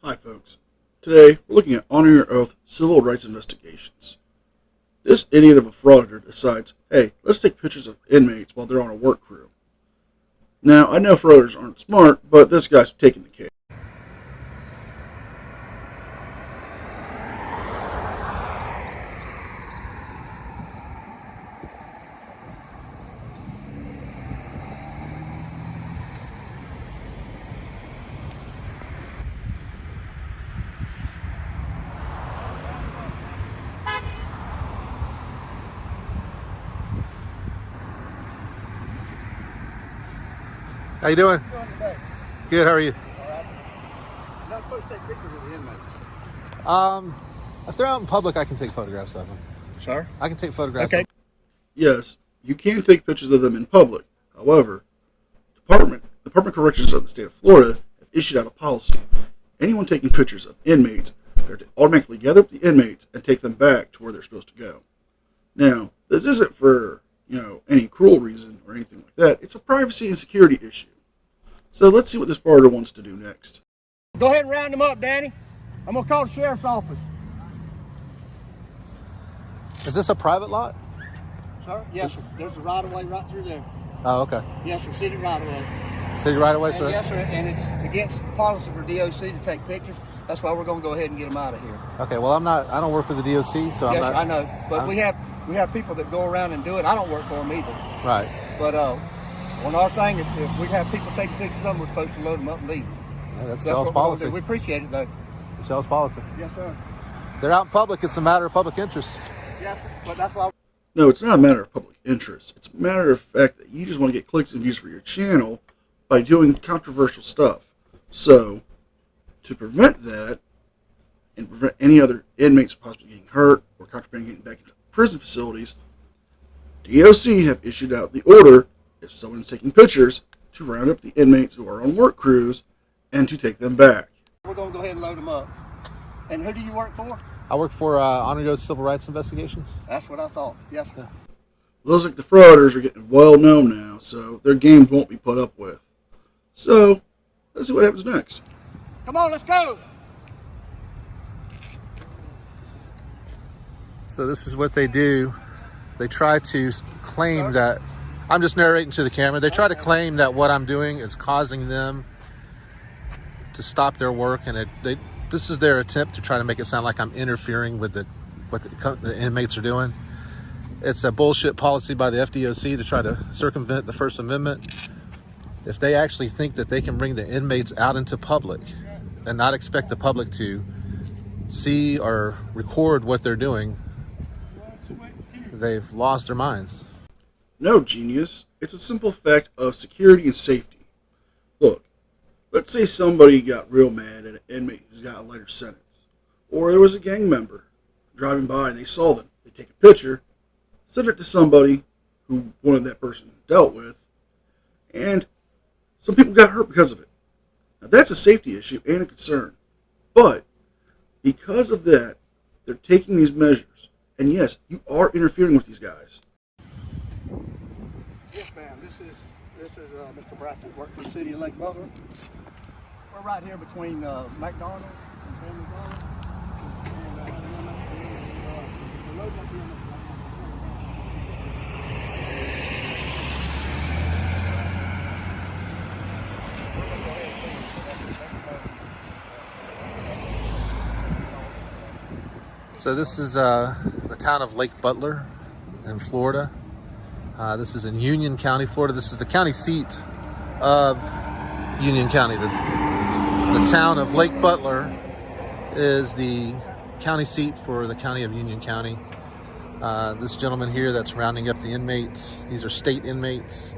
Hi folks, today we're looking at Honor Your Oath civil rights investigations. This idiot of a frauditor decides, hey, let's take pictures of inmates while they're on a work crew. Now, I know frauditors aren't smart, but this guy's taking the cake. How you doing? Good, how are you? All right. You're not supposed to take pictures of the inmates. If they're out in public, I can take photographs of them. Sir? I can take photographs Okay. of them. Yes, you can take pictures of them in public. However, Department of Corrections of the state of Florida have issued out a policy. Anyone taking pictures of inmates are to automatically gather up the inmates and take them back to where they're supposed to go. Now, this isn't for, any cruel reason or anything like that. It's a privacy and security issue. So let's see what this frauditor wants to do next. Go ahead and round them up, Danny. I'm going to call the sheriff's office. Is this a private lot? Sir? Yes, sir. There's a right-of-way right through there. Oh, okay. Yes, sir. City right-of-way. City right away, And sir? yes, sir. And it's against policy for DOC to take pictures. That's why we're going to go ahead and get them out of here. Okay, well, I don't work for the DOC, so I'm Yes, not. sir, I know. But we have people that go around and do it. I don't work for them either. Right. But one other thing, if we have people taking pictures of them, we're supposed to load them up and leave them. Yeah, that's That's y'all's what we're gonna policy. do. We appreciate it, though. It's y'all's policy. Yes, sir. They're out in public. It's a matter of public interest. Yes, sir. But that's why. No, it's not a matter of public interest. It's a matter of fact that you just want to get clicks and views for your channel by doing controversial stuff. So, to prevent that, and prevent any other inmates possibly getting hurt or contraband getting back into prison facilities, DOC have issued out the order, if someone is taking pictures, to round up the inmates who are on work crews and to take them back. We're going to go ahead and load them up. And who do you work for? I work for HonorYourOath Civil Rights Investigations. That's what I thought. Yes, sir. Looks like the frauditors are getting well known now, so their games won't be put up with. So, let's see what happens next. Come on, let's go. So this is what they do. They try to claim that, I'm just narrating to the camera, they try to claim that what I'm doing is causing them to stop their work, and this is their attempt to try to make it sound like I'm interfering with what the inmates are doing. It's a bullshit policy by the FDOC to try to circumvent the First Amendment. If they actually think that they can bring the inmates out into public and not expect the public to see or record what they're doing, they've lost their minds. No, genius. It's a simple fact of security and safety. Look, let's say somebody got real mad at an inmate who's got a lighter sentence. Or there was a gang member driving by and they saw them. They take a picture, send it to somebody who one of that person dealt with, and some people got hurt because of it. Now that's a safety issue and a concern. But because of that, they're taking these measures. And yes, you are interfering with these guys. Yes, ma'am. This is Mr. Brackett, works for the city of Lake Butler. We're right here between McDonald's and Family Dollar. And we're loading up here. So this is the town of Lake Butler in Florida. This is in Union County, Florida. This is the county seat of Union County. The town of Lake Butler is the county seat for the county of Union County. This gentleman here that's rounding up the inmates, these are state inmates.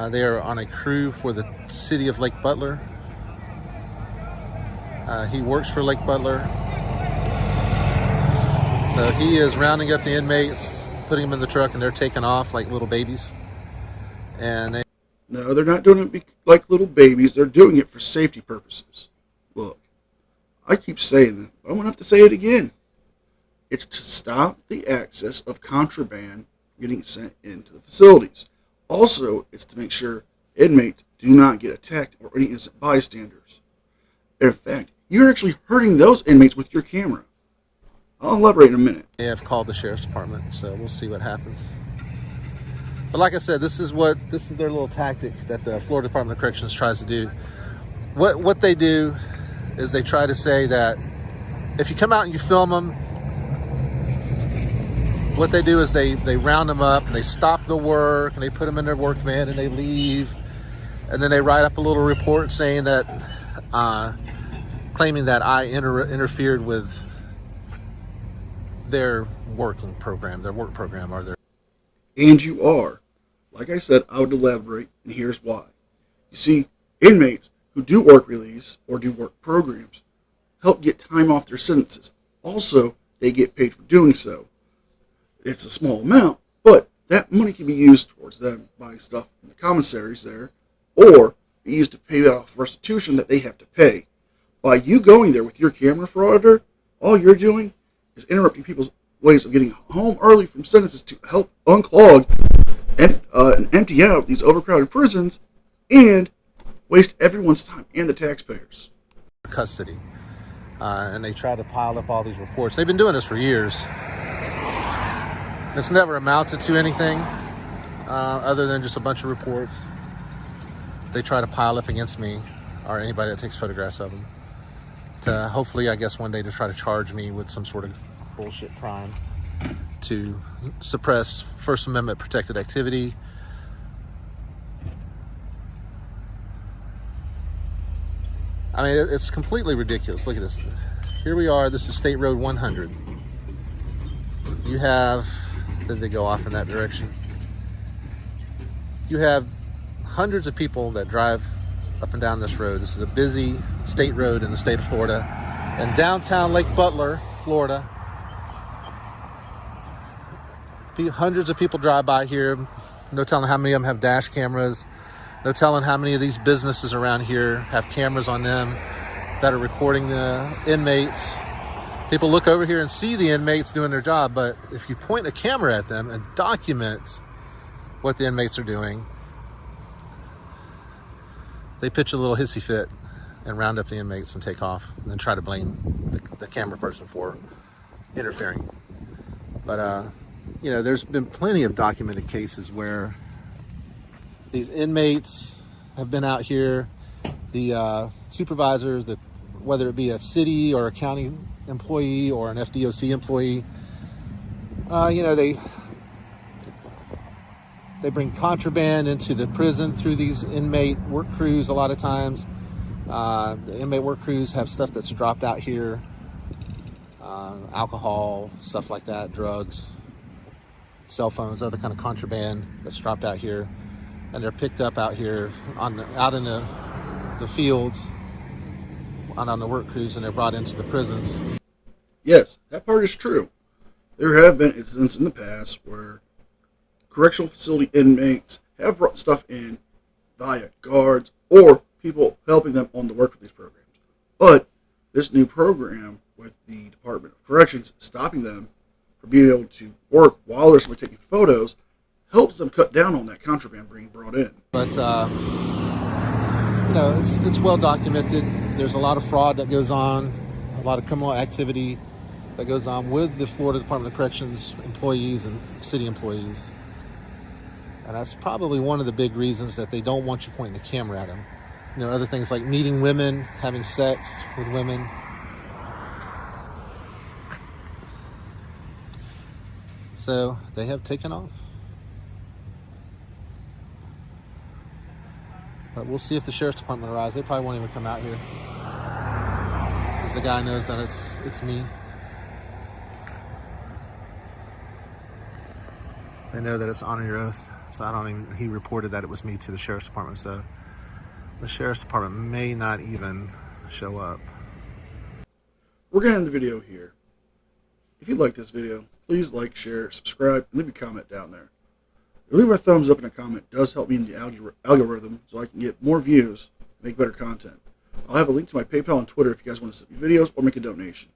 They are on a crew for the city of Lake Butler. He works for Lake Butler. So he is rounding up the inmates, putting them in the truck, and they're taking off like little babies. And No, they're not doing it like little babies. They're doing it for safety purposes. Look, I keep saying it, but I'm going to have to say it again. It's to stop the access of contraband getting sent into the facilities. Also, it's to make sure inmates do not get attacked or any innocent bystanders. In fact, you're actually hurting those inmates with your camera. I'll elaborate in a minute. They have called the sheriff's department, so we'll see what happens. But like I said, this is their little tactic that the Florida Department of Corrections tries to do. What they do is they try to say that if you come out and you film them, what they do is they round them up and they stop the work and they put them in their work van and they leave, and then they write up a little report saying that claiming that I interfered with their work program, or their. And you are. Like I said, I would elaborate, and here's why. You see, inmates who do work release or do work programs help get time off their sentences. Also, they get paid for doing so. It's a small amount, but that money can be used towards them buying stuff in the commissaries there, or be used to pay off restitution that they have to pay. By you going there with your camera for auditor, all you're doing is interrupting people's ways of getting home early from sentences to help unclog and empty out these overcrowded prisons and waste everyone's time and the taxpayers. Custody. And they try to pile up all these reports. They've been doing this for years. It's never amounted to anything other than just a bunch of reports they try to pile up against me or anybody that takes photographs of them, to hopefully, I guess, one day to try to charge me with some sort of bullshit crime to suppress First Amendment protected activity. I mean, it's completely ridiculous. Look at this. Here we are. This is State Road 100. You have, did they go off in that direction? You have hundreds of people that drive up and down this road. This is a busy state road in the state of Florida. In downtown Lake Butler, Florida, hundreds of people drive by here. No telling how many of them have dash cameras. No telling how many of these businesses around here have cameras on them that are recording the inmates. People look over here and see the inmates doing their job, but if you point a camera at them and document what the inmates are doing, they pitch a little hissy fit and round up the inmates and take off and then try to blame the camera person for interfering. But, you know, there's been plenty of documented cases where these inmates have been out here, the supervisors, whether it be a city or a county employee or an FDOC employee, you know, they bring contraband into the prison through these inmate work crews a lot of times. The inmate work crews have stuff that's dropped out here, alcohol, stuff like that, drugs, cell phones, other kind of contraband that's dropped out here. And they're picked up out here, out in the fields, on the work crews, and they're brought into the prisons. Yes, that part is true. There have been incidents in the past where correctional facility inmates have brought stuff in via guards or people helping them on the work with these programs. But this new program with the Department of Corrections stopping them from being able to work while they're taking photos helps them cut down on that contraband being brought in. But, you know, it's well documented. There's a lot of fraud that goes on, a lot of criminal activity that goes on with the Florida Department of Corrections employees and city employees. And that's probably one of the big reasons that they don't want you pointing the camera at them. You know, other things like meeting women, having sex with women. So they have taken off. But we'll see if the sheriff's department arrives. They probably won't even come out here, because the guy knows that it's me. They know that it's Honor Your Oath, so he reported that it was me to the sheriff's department, so the sheriff's department may not even show up. We're going to end the video here. If you like this video, please like, share, subscribe, and leave a comment down there. Leaving a thumbs up and a comment does help me in the algorithm so I can get more views and make better content. I'll have a link to my PayPal and Twitter if you guys want to send me videos or make a donation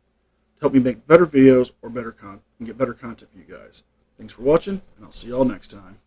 to help me make better videos or better content and get better content for you guys. Thanks for watching, and I'll see y'all next time.